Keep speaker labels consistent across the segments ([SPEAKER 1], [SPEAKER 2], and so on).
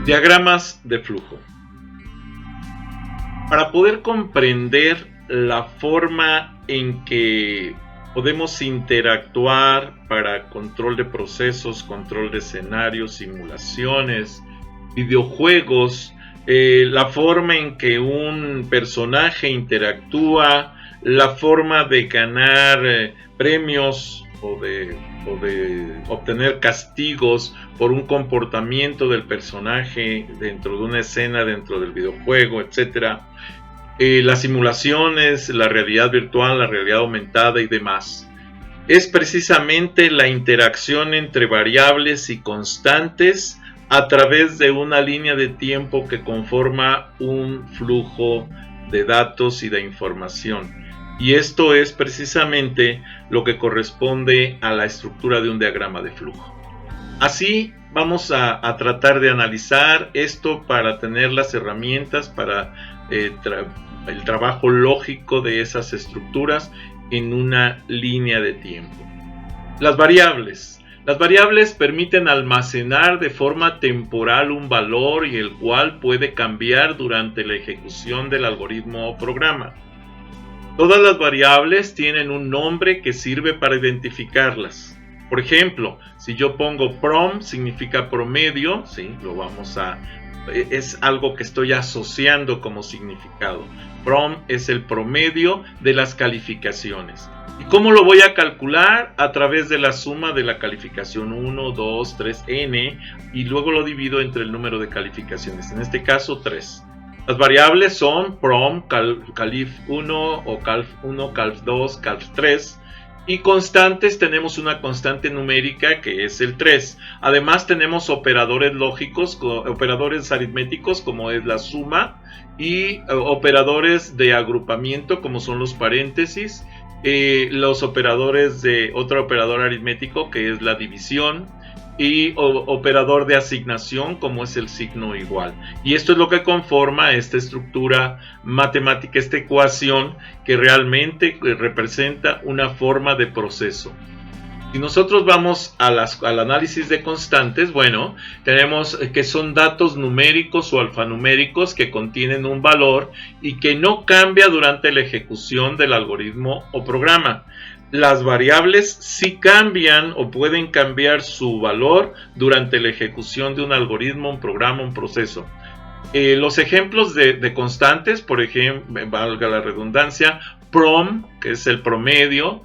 [SPEAKER 1] Diagramas de flujo. Para poder comprender la forma en que podemos interactuar para control de procesos, control de escenarios, simulaciones, videojuegos, la forma en que un personaje interactúa, la forma de ganar premios o de obtener castigos por un comportamiento del personaje dentro de una escena, dentro del videojuego, etc. Las simulaciones, la realidad virtual, la realidad aumentada y demás. Es precisamente la interacción entre variables y constantes a través de una línea de tiempo que conforma un flujo de datos y de información. Y esto es precisamente lo que corresponde a la estructura de un diagrama de flujo. Así vamos a tratar de analizar esto para tener las herramientas para el trabajo lógico de esas estructuras en una línea de tiempo. Las variables. Las variables permiten almacenar de forma temporal un valor y el cual puede cambiar durante la ejecución del algoritmo o programa. Todas las variables tienen un nombre que sirve para identificarlas. Por ejemplo, si yo pongo prom, significa promedio, ¿sí? Es algo que estoy asociando como significado. Prom es el promedio de las calificaciones. ¿Y cómo lo voy a calcular? A través de la suma de la calificación 1, 2, 3, n, y luego lo divido entre el número de calificaciones, en este caso 3. Las variables son prom, calif 1 o calf 1, calf 2, calf 3. Y constantes, tenemos una constante numérica que es el 3. Además tenemos operadores lógicos, operadores aritméticos como es la suma, y operadores de agrupamiento como son los paréntesis, los operadores de otro operador aritmético que es la división, y operador de asignación como es el signo igual. Y esto es lo que conforma esta estructura matemática, esta ecuación que realmente representa una forma de proceso. Si nosotros vamos al análisis de constantes, bueno, tenemos que son datos numéricos o alfanuméricos que contienen un valor y que no cambia durante la ejecución del algoritmo o programa. Las variables sí cambian o pueden cambiar su valor durante la ejecución de un algoritmo, un programa, un proceso. Los ejemplos de constantes, por ejemplo, valga la redundancia, prom, que es el promedio,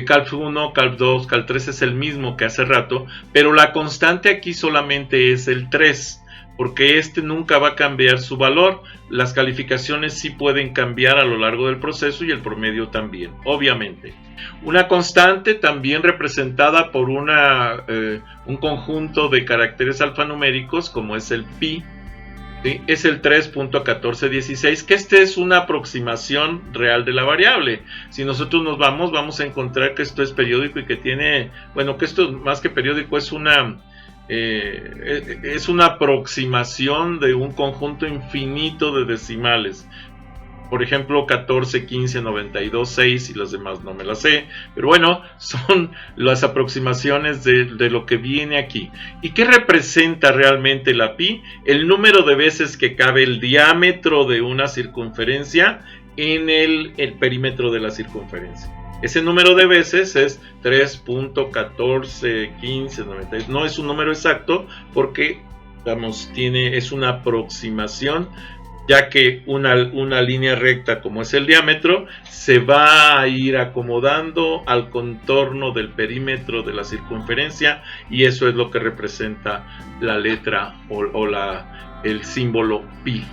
[SPEAKER 1] calf 1, calf 2, calf 3 es el mismo que hace rato, pero la constante aquí solamente es el 3. Porque este nunca va a cambiar su valor. Las calificaciones sí pueden cambiar a lo largo del proceso y el promedio también, obviamente. Una constante también representada por un conjunto de caracteres alfanuméricos como es el pi, ¿sí? Es el 3.1416, que esta es una aproximación real de la variable. Si nosotros nos vamos a encontrar que esto es periódico y que tiene, bueno, que esto más que periódico es una aproximación de un conjunto infinito de decimales. Por ejemplo, 14, 15, 92, 6 y las demás no me las sé. Pero bueno, son las aproximaciones de lo que viene aquí. ¿Y qué representa realmente la pi? El número de veces que cabe el diámetro de una circunferencia en el perímetro de la circunferencia. Ese número de veces es 3.141592. No es un número exacto porque, es una aproximación, ya que una línea recta como es el diámetro se va a ir acomodando al contorno del perímetro de la circunferencia, y eso es lo que representa la letra o el símbolo pi.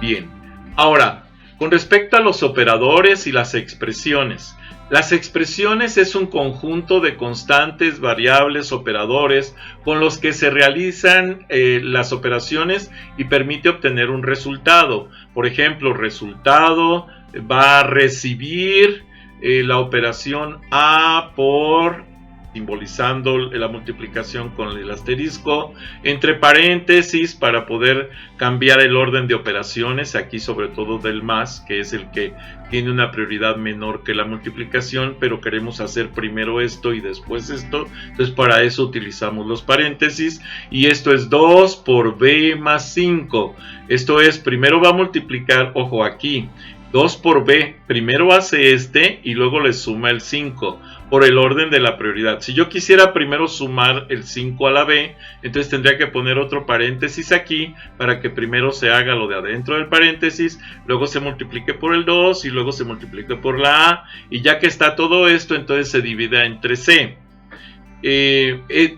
[SPEAKER 1] Bien, ahora, con respecto a los operadores y las expresiones. Las expresiones es un conjunto de constantes, variables, operadores con los que se realizan las operaciones y permite obtener un resultado. Por ejemplo, resultado va a recibir la operación A por simbolizando la multiplicación con el asterisco, entre paréntesis para poder cambiar el orden de operaciones, aquí sobre todo del más, que es el que tiene una prioridad menor que la multiplicación, pero queremos hacer primero esto y después esto, entonces para eso utilizamos los paréntesis, y esto es 2 por b más 5, esto es, primero va a multiplicar, ojo aquí, 2 por b, primero hace este y luego le suma el 5, por el orden de la prioridad. Si yo quisiera primero sumar el 5 a la b, entonces tendría que poner otro paréntesis aquí para que primero se haga lo de adentro del paréntesis, luego se multiplique por el 2 y luego se multiplique por la a, y ya que está todo esto, entonces se divide entre c.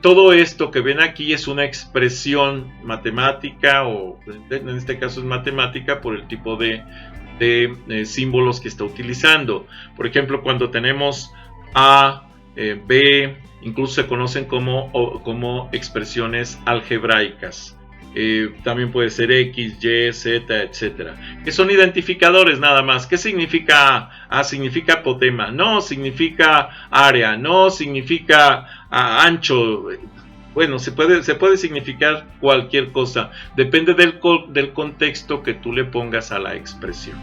[SPEAKER 1] Todo esto que ven aquí es una expresión matemática, o en este caso es matemática por el tipo de símbolos que está utilizando. Por ejemplo, cuando tenemos A, B, incluso se conocen como expresiones algebraicas. También puede ser X, Y, Z, etcétera, que son identificadores nada más. ¿Qué significa A? A significa apotema, no significa área, no significa ancho. Bueno, se puede significar cualquier cosa, depende del contexto que tú le pongas a la expresión.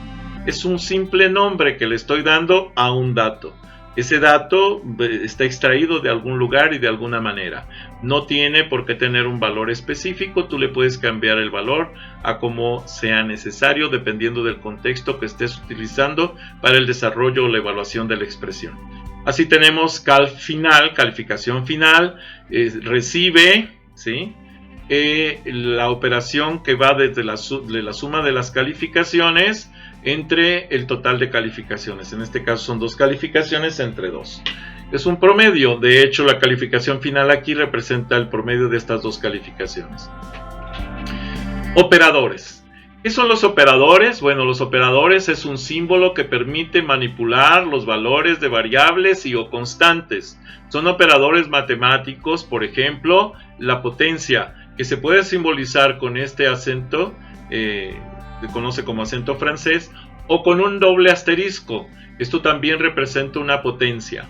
[SPEAKER 1] Es un simple nombre que le estoy dando a un dato. Ese dato está extraído de algún lugar y de alguna manera. No tiene por qué tener un valor específico, tú le puedes cambiar el valor a como sea necesario dependiendo del contexto que estés utilizando para el desarrollo o la evaluación de la expresión. Así tenemos calificación final, recibe, ¿sí? La operación que va desde la suma de las calificaciones entre el total de calificaciones. En este caso son 2 calificaciones entre 2. Es un promedio, de hecho la calificación final aquí representa el promedio de estas 2 calificaciones. Operadores. ¿Qué son los operadores? Bueno, los operadores es un símbolo que permite manipular los valores de variables y o constantes. Son operadores matemáticos, por ejemplo, la potencia, que se puede simbolizar con este acento, se conoce como acento francés, o con un doble asterisco. Esto también representa una potencia.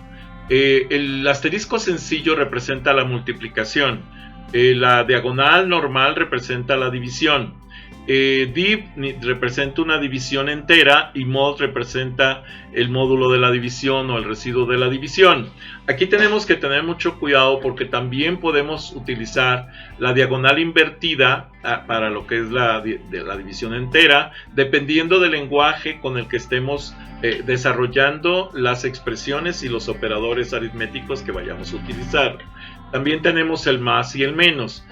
[SPEAKER 1] El asterisco sencillo representa la multiplicación. La diagonal normal representa la división. Div representa una división entera y mod representa el módulo de la división o el residuo de la división. Aquí tenemos que tener mucho cuidado porque también podemos utilizar la diagonal invertida para lo que es la división entera, dependiendo del lenguaje con el que estemos desarrollando las expresiones y los operadores aritméticos que vayamos a utilizar. También tenemos el más y el menos.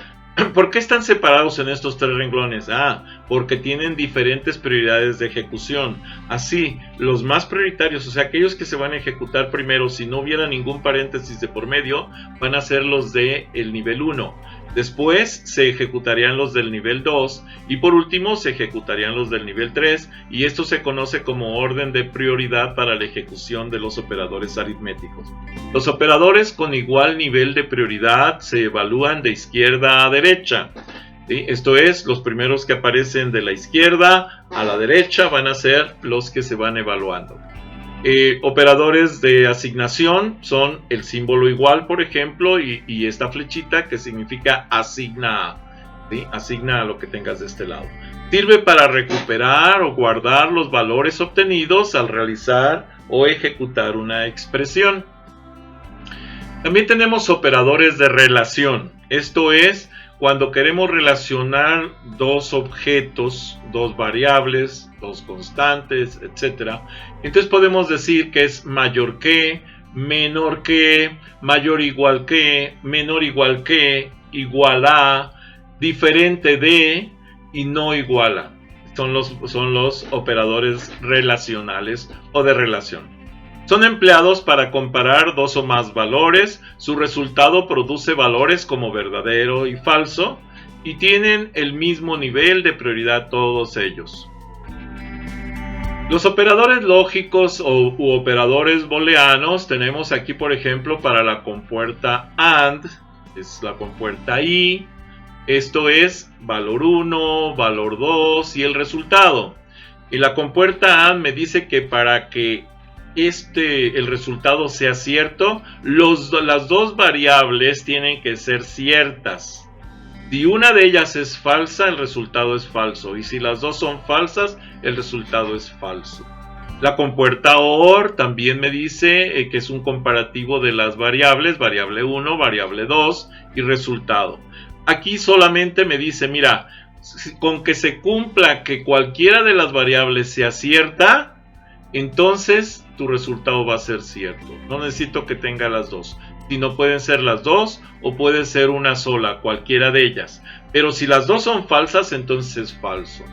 [SPEAKER 1] ¿Por qué están separados en estos 3 renglones? Porque tienen diferentes prioridades de ejecución. Así, los más prioritarios, o sea, aquellos que se van a ejecutar primero, si no hubiera ningún paréntesis de por medio, van a ser los del nivel 1. Después se ejecutarían los del nivel 2 y por último se ejecutarían los del nivel 3, y esto se conoce como orden de prioridad para la ejecución de los operadores aritméticos. Los operadores con igual nivel de prioridad se evalúan de izquierda a derecha. ¿Sí? Esto es, los primeros que aparecen de la izquierda a la derecha van a ser los que se van evaluando. Operadores de asignación son el símbolo igual, por ejemplo, y esta flechita que significa asigna, ¿sí? Asigna a lo que tengas de este lado. Sirve para recuperar o guardar los valores obtenidos al realizar o ejecutar una expresión. También tenemos operadores de relación. Esto es cuando queremos relacionar 2 objetos, 2 variables, 2 constantes, etc. Entonces podemos decir que es mayor que, menor que, mayor igual que, menor igual que, igual a, diferente de y no igual a. Son los operadores relacionales o de relación. Son empleados para comparar 2 o más valores. Su resultado produce valores como verdadero y falso y tienen el mismo nivel de prioridad todos ellos. Los operadores lógicos u operadores booleanos tenemos aquí, por ejemplo, para la compuerta AND, es la compuerta y. Esto es valor 1, valor 2 y el resultado. Y la compuerta AND me dice que para que el resultado sea cierto, las dos variables tienen que ser ciertas. Si una de ellas es falsa, el resultado es falso. Y si las dos son falsas, el resultado es falso. La compuerta OR también me dice que es un comparativo de las variables, variable 1, variable 2 y resultado. Aquí solamente me dice, mira, con que se cumpla que cualquiera de las variables sea cierta, entonces tu resultado va a ser cierto. No necesito que tenga las dos. Si no, pueden ser las dos o puede ser una sola, cualquiera de ellas. Pero si las dos son falsas, entonces es falso.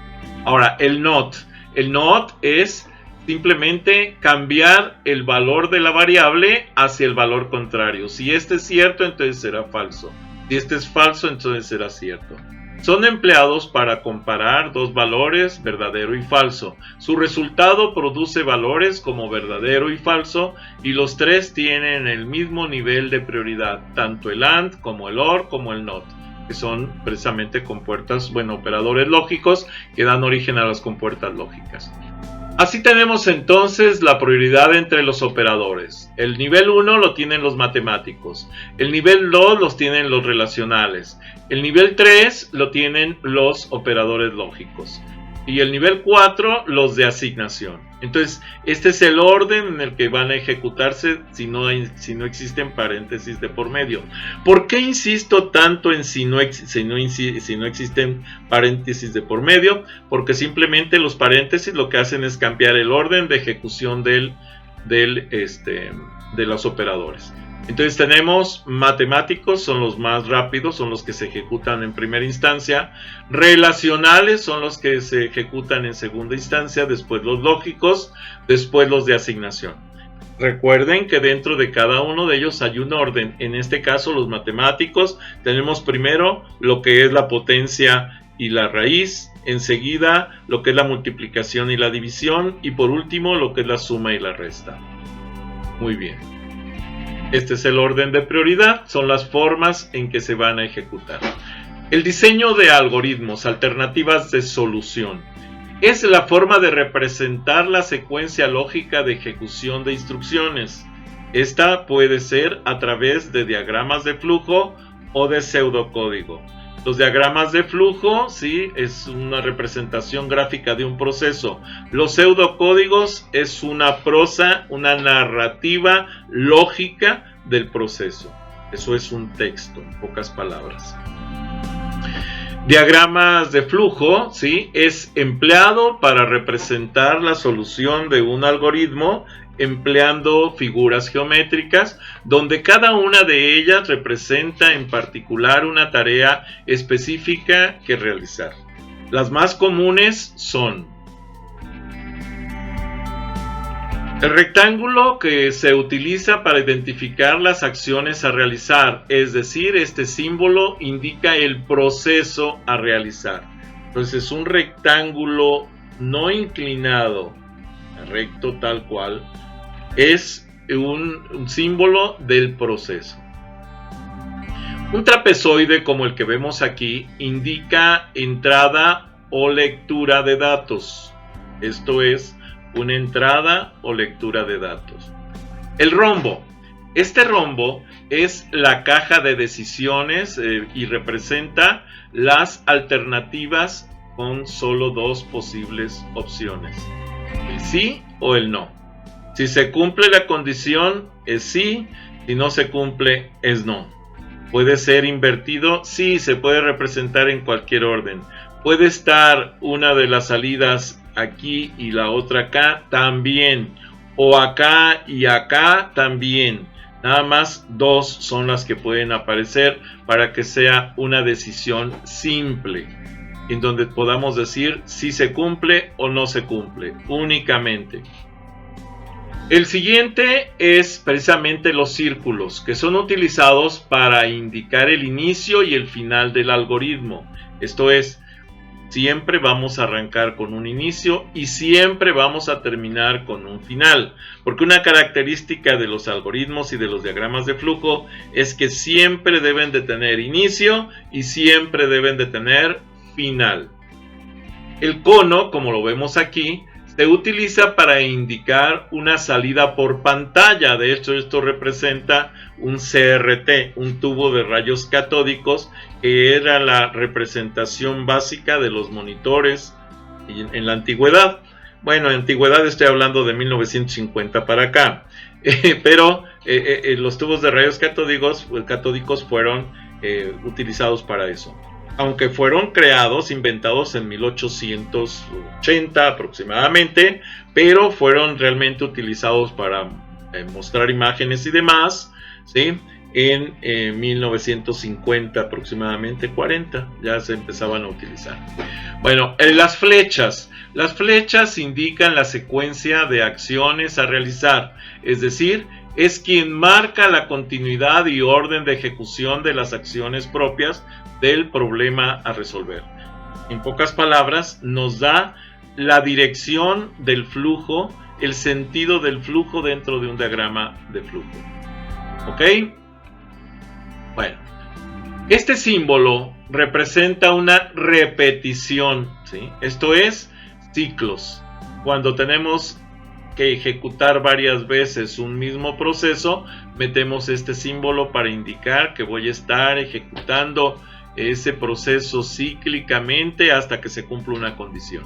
[SPEAKER 1] Ahora, el not. El not es simplemente cambiar el valor de la variable hacia el valor contrario. Si este es cierto, entonces será falso. Si este es falso, entonces será cierto. Son empleados para comparar dos valores, verdadero y falso. Su resultado produce valores como verdadero y falso, y los tres tienen el mismo nivel de prioridad, tanto el AND como el OR como el NOT, que son precisamente compuertas, operadores lógicos que dan origen a las compuertas lógicas. Así tenemos entonces la prioridad entre los operadores. El nivel 1 lo tienen los matemáticos, el nivel 2 los tienen los relacionales, el nivel 3 lo tienen los operadores lógicos y el nivel 4 los de asignación. Entonces, este es el orden en el que van a ejecutarse si no existen paréntesis de por medio. ¿Por qué insisto tanto en si no existen paréntesis de por medio? Porque simplemente los paréntesis lo que hacen es cambiar el orden de ejecución de los operadores. Entonces tenemos matemáticos, son los más rápidos, son los que se ejecutan en primera instancia. Relacionales son los que se ejecutan en segunda instancia, después los lógicos, después los de asignación. Recuerden que dentro de cada uno de ellos hay un orden. En este caso, los matemáticos, tenemos primero lo que es la potencia y la raíz, enseguida lo que es la multiplicación y la división, y por último lo que es la suma y la resta. Muy bien. Este es el orden de prioridad, son las formas en que se van a ejecutar. El diseño de algoritmos, alternativas de solución, es la forma de representar la secuencia lógica de ejecución de instrucciones. Esta puede ser a través de diagramas de flujo o de pseudocódigo. Los diagramas de flujo, sí, es una representación gráfica de un proceso. Los pseudocódigos es una prosa, una narrativa lógica del proceso. Eso es un texto, en pocas palabras. Diagramas de flujo, sí, es empleado para representar la solución de un algoritmo empleando figuras geométricas, donde cada una de ellas representa en particular una tarea específica que realizar. Las más comunes son el rectángulo, que se utiliza para identificar las acciones a realizar, es decir, este símbolo indica el proceso a realizar. Entonces, un rectángulo no inclinado, recto tal cual, es un símbolo del proceso. Un trapezoide como el que vemos aquí indica entrada o lectura de datos. Esto es una entrada o lectura de datos. El rombo. Este rombo es la caja de decisiones y representa las alternativas con solo dos posibles opciones: el sí o el no. Si se cumple la condición es sí, si no se cumple es no. Puede ser invertido, sí, se puede representar en cualquier orden. Puede estar una de las salidas aquí y la otra acá también, o acá y acá también. Nada más dos son las que pueden aparecer para que sea una decisión simple, en donde podamos decir si se cumple o no se cumple, únicamente. El siguiente es precisamente los círculos, que son utilizados para indicar el inicio y el final del algoritmo. Esto es, siempre vamos a arrancar con un inicio y siempre vamos a terminar con un final, porque una característica de los algoritmos y de los diagramas de flujo es que siempre deben de tener inicio y siempre deben de tener final. El cono, como lo vemos aquí, se utiliza para indicar una salida por pantalla. De hecho, esto representa un CRT, un tubo de rayos catódicos, que era la representación básica de los monitores en la antigüedad. Bueno, en antigüedad estoy hablando de 1950 para acá, pero los tubos de rayos catódicos fueron utilizados para eso. Aunque fueron inventados en 1880 aproximadamente, pero fueron realmente utilizados para mostrar imágenes y demás, ¿sí? En 1950 aproximadamente, 40, ya se empezaban a utilizar. Bueno, las flechas. Las flechas indican la secuencia de acciones a realizar, es decir, es quien marca la continuidad y orden de ejecución de las acciones propias del problema a resolver. En pocas palabras, nos da la dirección del flujo, el sentido del flujo dentro de un diagrama de flujo. ¿Ok? Bueno, este símbolo representa una repetición, ¿sí? Esto es ciclos. Cuando tenemos que ejecutar varias veces un mismo proceso, metemos este símbolo para indicar que voy a estar ejecutando ese proceso cíclicamente hasta que se cumpla una condición.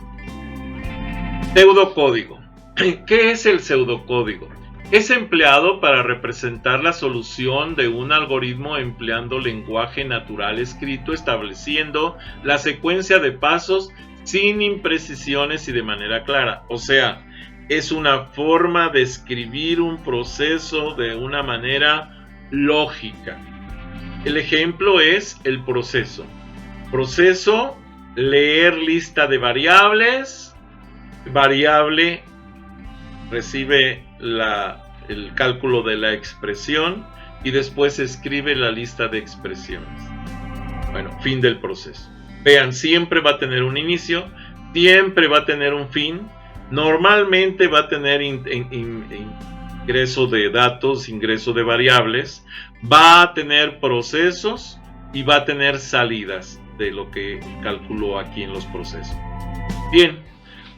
[SPEAKER 1] Pseudocódigo. ¿Qué es el pseudocódigo? Es empleado para representar la solución de un algoritmo empleando lenguaje natural escrito, estableciendo la secuencia de pasos sin imprecisiones y de manera clara. O sea, es una forma de escribir un proceso de una manera lógica. El ejemplo es el proceso. Proceso, leer lista de variables. Variable recibe el cálculo de la expresión y después escribe la lista de expresiones. Bueno, fin del proceso. Vean, siempre va a tener un inicio, siempre va a tener un fin. Normalmente va a tener ingreso de datos, ingreso de variables, va a tener procesos y va a tener salidas de lo que calculó aquí en los procesos. Bien,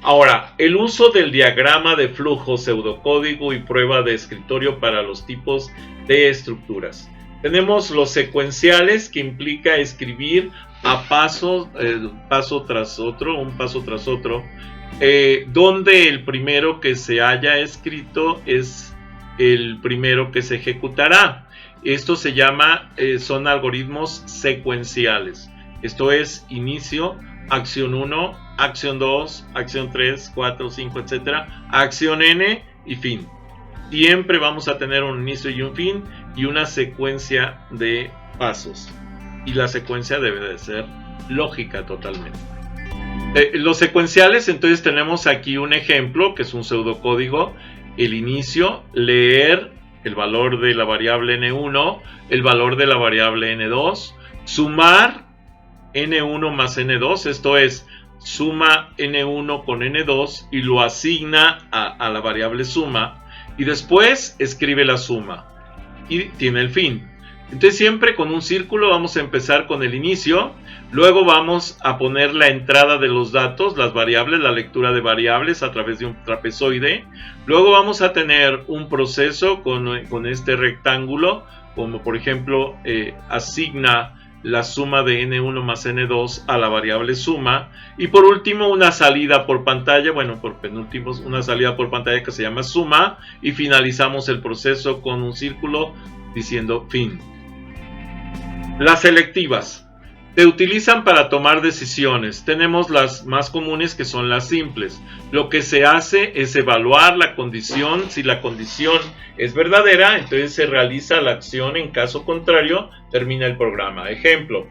[SPEAKER 1] ahora, el uso del diagrama de flujo, pseudocódigo y prueba de escritorio para los tipos de estructuras. Tenemos los secuenciales, que implica escribir a paso tras otro, donde el primero que se haya escrito es el primero que se ejecutará. Esto se llama, son algoritmos secuenciales. Esto es inicio, acción 1, acción 2, acción 3, 4, 5, etc. Acción N y fin. Siempre vamos a tener un inicio y un fin y una secuencia de pasos. Y la secuencia debe de ser lógica totalmente. Los secuenciales, entonces tenemos aquí un ejemplo que es un pseudocódigo. El inicio, leer el valor de la variable n1, el valor de la variable n2, sumar n1 más n2, esto es, suma n1 con n2 y lo asigna a la variable suma, y después escribe la suma y tiene el fin. Entonces siempre con un círculo vamos a empezar con el inicio, luego vamos a poner la entrada de los datos, las variables, la lectura de variables a través de un trapezoide, luego vamos a tener un proceso con este rectángulo, como por ejemplo asigna la suma de n1 más n2 a la variable suma, y por último una salida por pantalla, bueno, por penúltimos, una salida por pantalla que se llama suma, y finalizamos el proceso con un círculo diciendo fin. Las selectivas se utilizan para tomar decisiones. Tenemos las más comunes, que son las simples. Lo que se hace es evaluar la condición. Si la condición es verdadera, entonces se realiza la acción. En caso contrario, termina el programa. Ejemplo: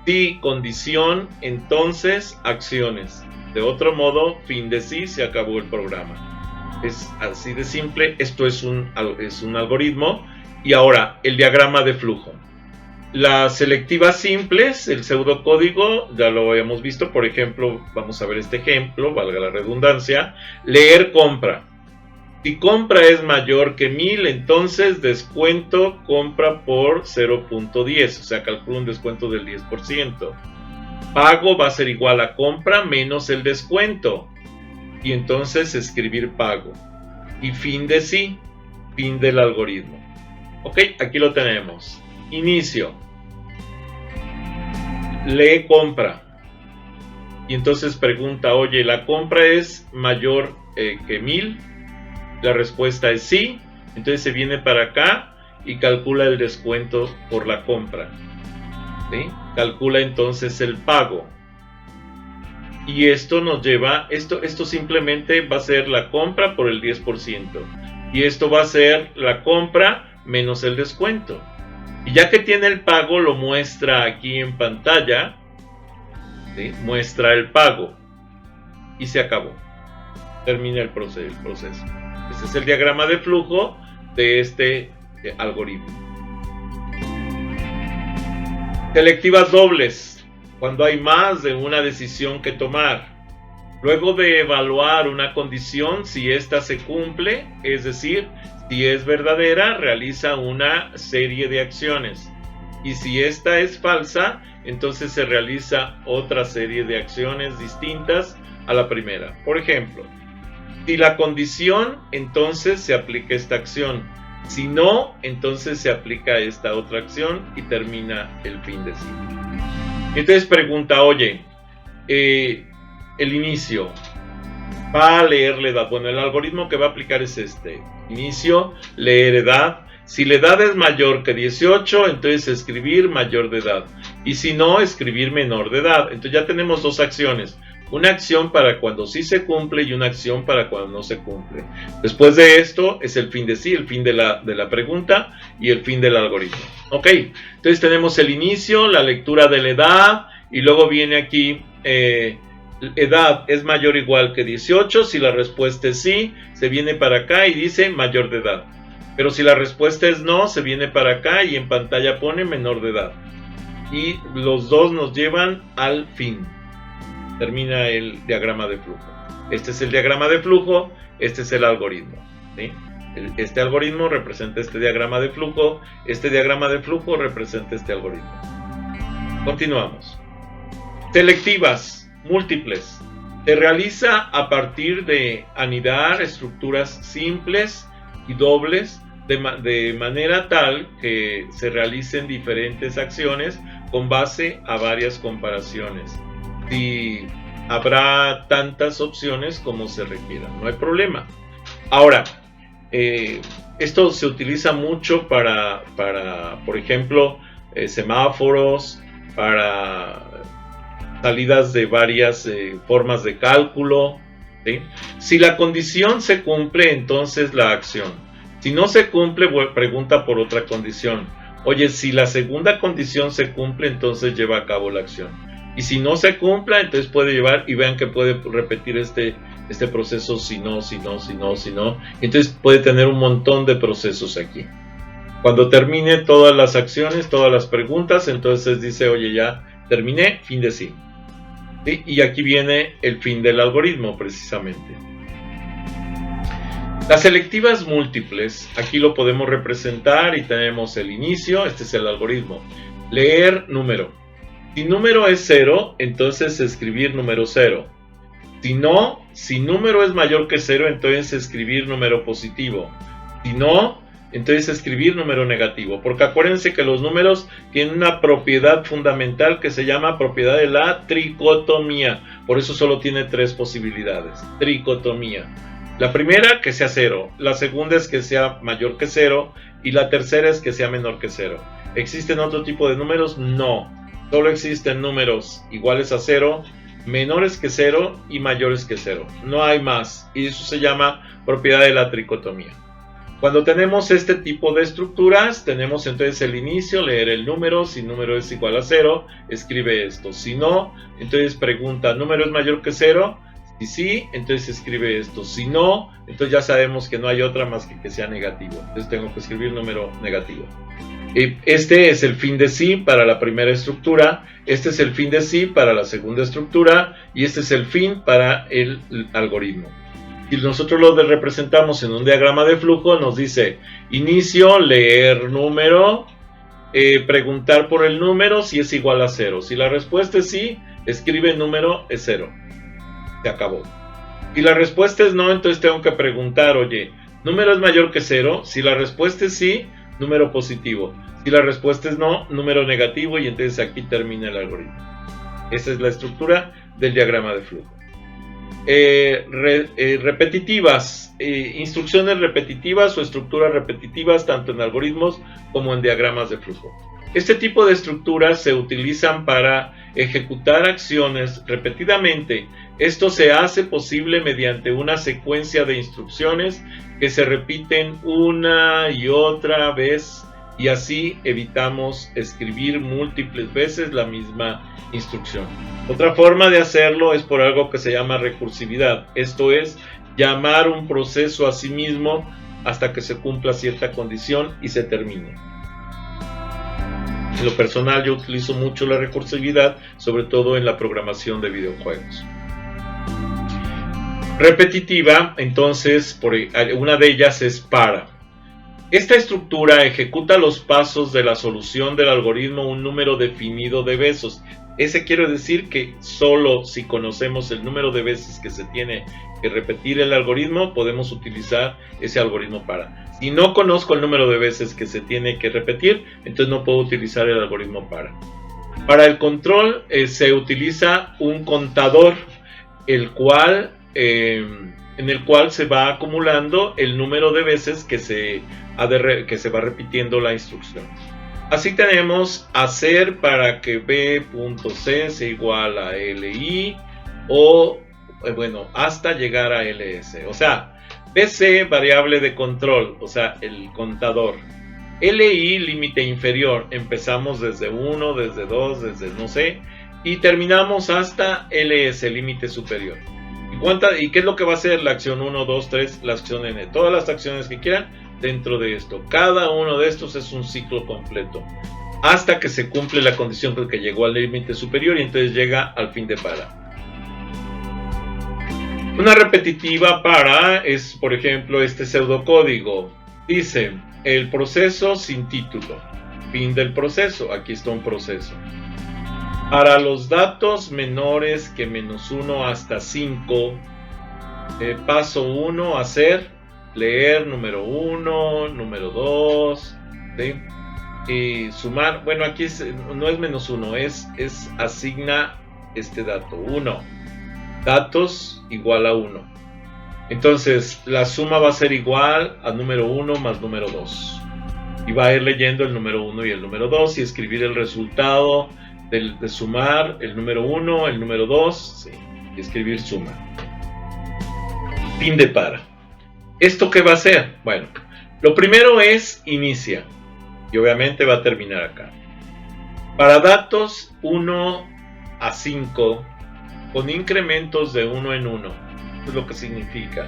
[SPEAKER 1] si condición, entonces acciones. De otro modo, fin de sí, se acabó el programa. Es así de simple. Esto es un algoritmo. Y ahora, el diagrama de flujo. Las selectivas simples, el pseudocódigo, ya lo hemos visto. Por ejemplo, vamos a ver este ejemplo, valga la redundancia. Leer compra. Si compra es mayor que 1000, entonces descuento compra por 0.10, o sea, calculo un descuento del 10%. Pago va a ser igual a compra menos el descuento. y entonces escribir pago. Y fin de sí, fin del algoritmo. Ok, aquí lo tenemos. Inicio. Lee compra. Y entonces pregunta, oye, ¿la compra es mayor que 1000? La respuesta es sí. Entonces se viene para acá y calcula el descuento por la compra. ¿Sí? Calcula entonces el pago. Y esto nos lleva, esto simplemente va a ser la compra por el 10%. Y esto va a ser la compra menos el descuento. Y ya que tiene el pago, lo muestra aquí en pantalla. ¿Sí? Muestra el pago. Y se acabó. Termina el proceso. Este es el diagrama de flujo de este algoritmo. Selectivas dobles. Cuando hay más de una decisión que tomar. Luego de evaluar una condición, si ésta se cumple, es decir, si es verdadera, realiza una serie de acciones. Y si esta es falsa, entonces se realiza otra serie de acciones distintas a la primera. Por ejemplo, si la condición, entonces se aplica esta acción. Si no, entonces se aplica esta otra acción y termina el fin de sí. Entonces pregunta, oye, el inicio, va a leer la edad. Bueno, el algoritmo que va a aplicar es este. Inicio, leer edad. Si la edad es mayor que 18, entonces escribir mayor de edad. Y si no, escribir menor de edad. Entonces ya tenemos dos acciones. Una acción para cuando sí se cumple y una acción para cuando no se cumple. Después de esto es el fin de sí, el fin de la pregunta y el fin del algoritmo. Ok, entonces tenemos el inicio, la lectura de la edad y luego viene aquí edad es mayor o igual que 18. Si la respuesta es sí, se viene para acá y dice mayor de edad. Pero si la respuesta es no, se viene para acá y en pantalla pone menor de edad. Y los dos nos llevan al fin. Termina el diagrama de flujo. Este es el diagrama de flujo, este es el algoritmo. ¿Sí? Este algoritmo representa este diagrama de flujo, este diagrama de flujo representa este algoritmo. Continuamos. Selectivas, múltiples. Se realiza a partir de anidar estructuras simples y dobles de manera tal que se realicen diferentes acciones con base a varias comparaciones. Si habrá tantas opciones como se requieran, no hay problema. Ahora, esto se utiliza mucho para por ejemplo, semáforos, para salidas de varias formas de cálculo. ¿Sí? Si la condición se cumple, entonces la acción. Si no se cumple, pregunta por otra condición. Oye, si la segunda condición se cumple, entonces lleva a cabo la acción. Y si no se cumpla, entonces puede llevar, y vean que puede repetir este proceso si no. Entonces puede tener un montón de procesos aquí. Cuando termine todas las acciones, todas las preguntas, entonces dice, oye, ya terminé, fin de sí. ¿Sí? Y aquí viene el fin del algoritmo, precisamente. Las selectivas múltiples, aquí lo podemos representar y tenemos el inicio, este es el algoritmo. Leer número. Si número es 0, entonces escribir número 0. Si no, si número es mayor que 0, entonces escribir número positivo. Si no, entonces escribir número negativo. Porque acuérdense que los números tienen una propiedad fundamental que se llama propiedad de la tricotomía. Por eso solo tiene 3 posibilidades. Tricotomía. La primera, que sea 0. La segunda es que sea mayor que 0. Y la tercera es que sea menor que 0. ¿Existen otro tipo de números? No. Solo existen números iguales a 0, menores que 0 y mayores que 0. No hay más. Y eso se llama propiedad de la tricotomía. Cuando tenemos este tipo de estructuras, tenemos entonces el inicio, leer el número. Si número es igual a 0, escribe esto. Si no, entonces pregunta, ¿número es mayor que 0? Si sí, entonces escribe esto. Si no, entonces ya sabemos que no hay otra más que sea negativo. Entonces tengo que escribir número negativo. Este es el fin de sí para la primera estructura, este es el fin de sí para la segunda estructura y este es el fin para el algoritmo. Si nosotros lo representamos en un diagrama de flujo, nos dice inicio, leer número, preguntar por el número si es igual a 0. Si la respuesta es sí, escribe número es 0. Se acabó. Si la respuesta es no, entonces tengo que preguntar, oye, ¿número es mayor que 0? Si la respuesta es sí, número positivo. Si la respuesta es no, número negativo, y entonces aquí termina el algoritmo. Esa es la estructura del diagrama de flujo. Repetitivas, instrucciones repetitivas o estructuras repetitivas tanto en algoritmos como en diagramas de flujo. Este tipo de estructuras se utilizan para ejecutar acciones repetidamente. Esto se hace posible mediante una secuencia de instrucciones que se repiten una y otra vez, y así evitamos escribir múltiples veces la misma instrucción. Otra forma de hacerlo es por algo que se llama recursividad. Esto es llamar un proceso a sí mismo hasta que se cumpla cierta condición y se termine. En lo personal yo utilizo mucho la recursividad, sobre todo en la programación de videojuegos. Repetitiva, entonces, una de ellas es para. Esta estructura ejecuta los pasos de la solución del algoritmo un número definido de veces. Ese quiere decir que solo si conocemos el número de veces que se tiene que repetir el algoritmo, podemos utilizar ese algoritmo para. Si no conozco el número de veces que se tiene que repetir, entonces no puedo utilizar el algoritmo para. Para el control se utiliza un contador, en el cual se va acumulando el número de veces que se va repitiendo la instrucción. Así tenemos hacer para que b.c sea igual a li o hasta llegar a ls. O sea, bc variable de control, o sea, el contador. li límite inferior, empezamos desde 1, desde 2, desde no sé, y terminamos hasta ls límite superior. ¿Y qué es lo que va a hacer la acción 1, 2, 3, la acción n? Todas las acciones que quieran dentro de esto. Cada uno de estos es un ciclo completo hasta que se cumple la condición de que llegó al límite superior y entonces llega al fin de para. Una repetitiva para es, por ejemplo, este pseudocódigo. Dice, el proceso sin título. Fin del proceso. Aquí está un proceso. Para los datos menores que -1 hasta 5, paso 1, hacer, leer número 1, número 2, ¿sí? Y sumar, bueno, aquí no es -1, es asigna este dato, 1, datos igual a 1. Entonces, la suma va a ser igual a número 1 más número 2. Y va a ir leyendo el número 1 y el número 2 y escribir el resultado de sumar el número 1, el número 2, sí, y escribir suma. Fin de para. ¿Esto qué va a hacer? Bueno, lo primero es inicia, y obviamente va a terminar acá. Para datos 1 a 5, con incrementos de 1 en 1, eso es lo que significa.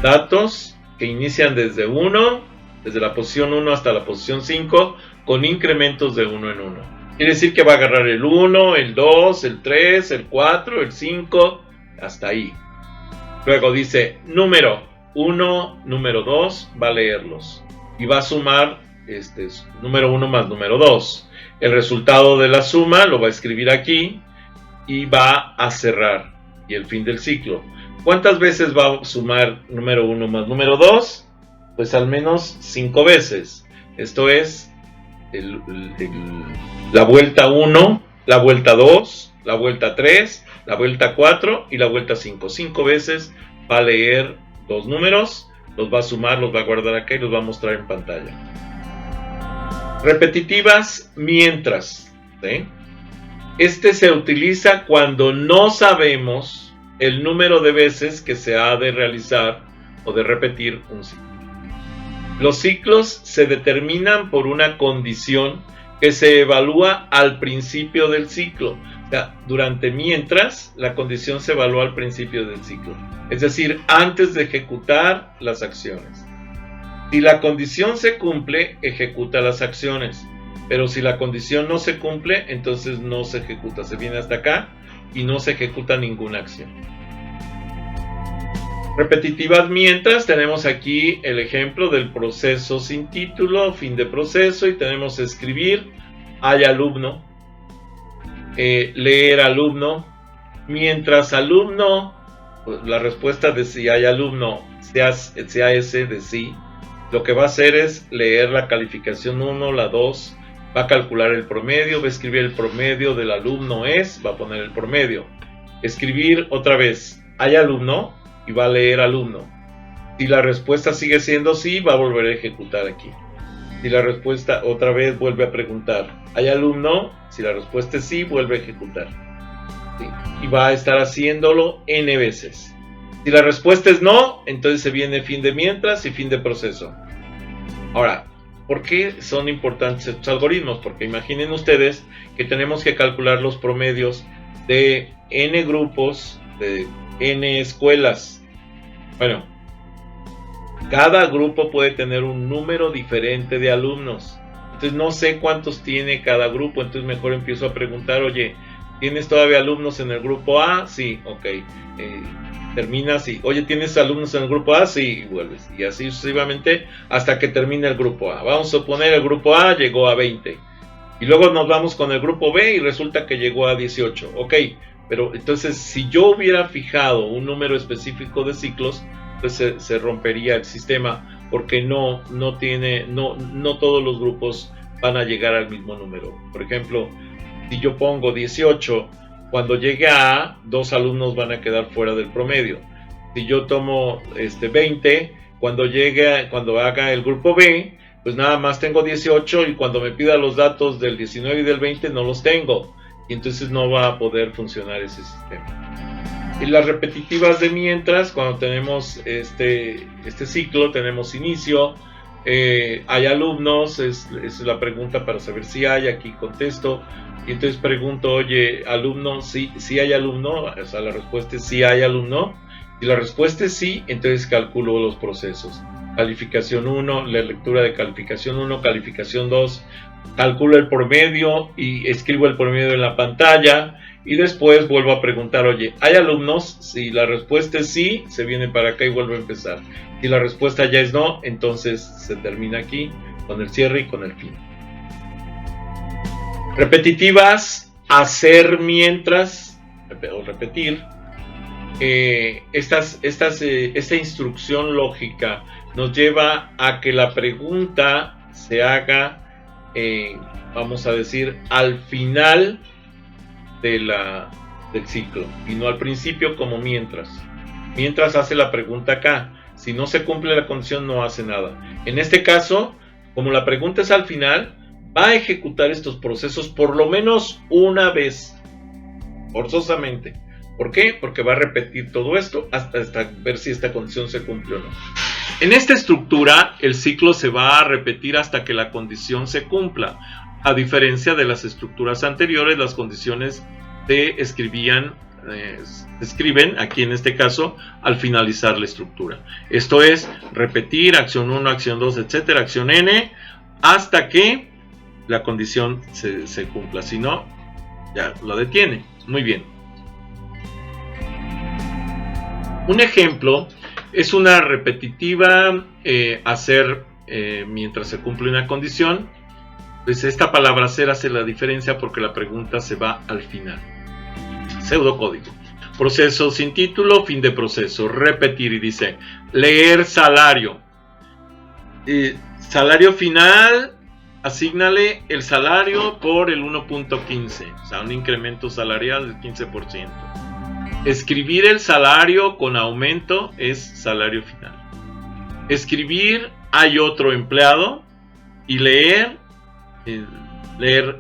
[SPEAKER 1] Datos que inician desde 1, desde la posición 1 hasta la posición 5, con incrementos de 1 en 1. Quiere decir que va a agarrar el 1, el 2, el 3, el 4, el 5, hasta ahí. Luego dice número 1, número 2, va a leerlos. Y va a sumar número 1 más número 2. El resultado de la suma lo va a escribir aquí y va a cerrar. Y el fin del ciclo. ¿Cuántas veces va a sumar número 1 más número 2? Pues al menos 5 veces. Esto es la vuelta 1, la vuelta 2, la vuelta 3, la vuelta 4 y la vuelta 5. 5 veces va a leer dos números, los va a sumar, los va a guardar acá y los va a mostrar en pantalla. Repetitivas mientras, ¿sí? Este se utiliza cuando no sabemos el número de veces que se ha de realizar o de repetir un ciclo. Los ciclos se determinan por una condición que se evalúa al principio del ciclo. O sea, durante mientras, la condición se evalúa al principio del ciclo. Es decir, antes de ejecutar las acciones. Si la condición se cumple, ejecuta las acciones. Pero si la condición no se cumple, entonces no se ejecuta. Se viene hasta acá y no se ejecuta ninguna acción. Repetitivas mientras, tenemos aquí el ejemplo del proceso sin título, fin de proceso, y tenemos escribir, hay alumno, leer alumno, mientras alumno la respuesta de si hay alumno sea ese de sí, lo que va a hacer es leer la calificación 1, la 2, va a calcular el promedio, va a escribir el promedio del alumno va a poner el promedio. Escribir otra vez, hay alumno, y va a leer alumno. Si la respuesta sigue siendo sí, va a volver a ejecutar aquí. Si la respuesta otra vez vuelve a preguntar, ¿hay alumno? Si la respuesta es sí, vuelve a ejecutar. ¿Sí? Y va a estar haciéndolo n veces. Si la respuesta es no, entonces se viene fin de mientras y fin de proceso. Ahora, ¿por qué son importantes estos algoritmos? Porque imaginen ustedes que tenemos que calcular los promedios de n grupos, de n escuelas. Bueno, cada grupo puede tener un número diferente de alumnos. Entonces no sé cuántos tiene cada grupo, entonces mejor empiezo a preguntar, oye, ¿tienes todavía alumnos en el grupo A? Sí, ok. Termina así. Oye, ¿tienes alumnos en el grupo A? Sí, y vuelves. Y así sucesivamente hasta que termine el grupo A. Vamos a suponer el grupo A llegó a 20. Y luego nos vamos con el grupo B y resulta que llegó a 18. Ok, pero entonces si yo hubiera fijado un número específico de ciclos, pues se rompería el sistema, porque no todos los grupos van a llegar al mismo número. Por ejemplo, si yo pongo 18, cuando llegue a A, 2 alumnos van a quedar fuera del promedio. Si yo tomo 20, cuando haga el grupo B, pues nada más tengo 18, y cuando me pida los datos del 19 y del 20 no los tengo, y entonces no va a poder funcionar ese sistema. Y las repetitivas de mientras, cuando tenemos este ciclo, tenemos inicio, hay alumnos, es la pregunta para saber si hay, aquí contesto, y entonces pregunto, oye, alumno, sí hay alumno, o sea, la respuesta es sí hay alumno. Si la respuesta es sí, entonces calculo los procesos. Calificación 1, la lectura de calificación 1, calificación 2, calculo el promedio y escribo el promedio en la pantalla, y después vuelvo a preguntar, oye, ¿hay alumnos? Si la respuesta es sí, se viene para acá y vuelve a empezar. Si la respuesta ya es no, entonces se termina aquí con el cierre y con el fin. Repetitivas, hacer mientras, o repetir. Esta instrucción lógica nos lleva a que la pregunta se haga, vamos a decir, al final del ciclo, y no al principio como mientras. Mientras hace la pregunta acá. Si no se cumple la condición, no hace nada. En este caso, como la pregunta es al final, va a ejecutar estos procesos por lo menos una vez, forzosamente. ¿Por qué? Porque va a repetir todo esto hasta ver si esta condición se cumple o no. En esta estructura, el ciclo se va a repetir hasta que la condición se cumpla. A diferencia de las estructuras anteriores, las condiciones se escriben, aquí en este caso, al finalizar la estructura. Esto es repetir acción 1, acción 2, etcétera, acción n, hasta que la condición se cumpla. Si no, ya lo detiene. Muy bien. Un ejemplo es una repetitiva, hacer mientras se cumple una condición. Pues esta palabra hacer hace la diferencia porque la pregunta se va al final. Pseudocódigo. Proceso sin título, fin de proceso. Repetir, y dice leer salario. Salario final, asígnale el salario por el 1.15, o sea, un incremento salarial del 15%. Escribir el salario con aumento es salario final. Escribir hay otro empleado, y leer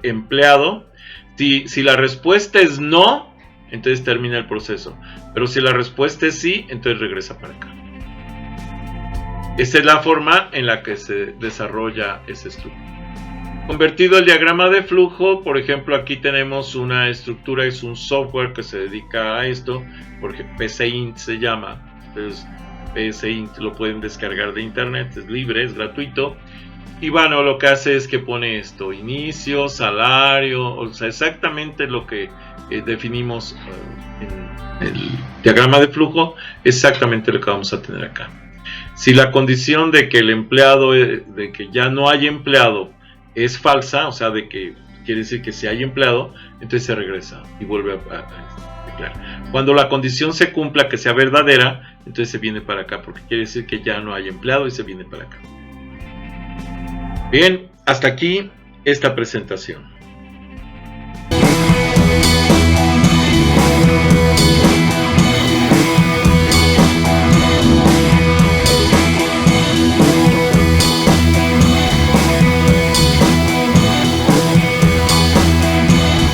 [SPEAKER 1] empleado. Si la respuesta es no, entonces termina el proceso. Pero si la respuesta es sí, entonces regresa para acá. Esta es la forma en la que se desarrolla esa estructura. Convertido el diagrama de flujo, por ejemplo, aquí tenemos una estructura, es un software que se dedica a esto, porque PCInt se llama. Entonces, PCInt lo pueden descargar de internet, es libre, es gratuito. Y bueno, lo que hace es que pone esto, inicio, salario, o sea, exactamente lo que definimos en el diagrama de flujo, exactamente lo que vamos a tener acá. Si la condición de que el empleado, de que ya no hay empleado, es falsa, o sea, de que quiere decir que si hay empleado, entonces se regresa y vuelve a declarar. Cuando la condición se cumpla, que sea verdadera, entonces se viene para acá, porque quiere decir que ya no hay empleado y se viene para acá. Bien, hasta aquí esta presentación.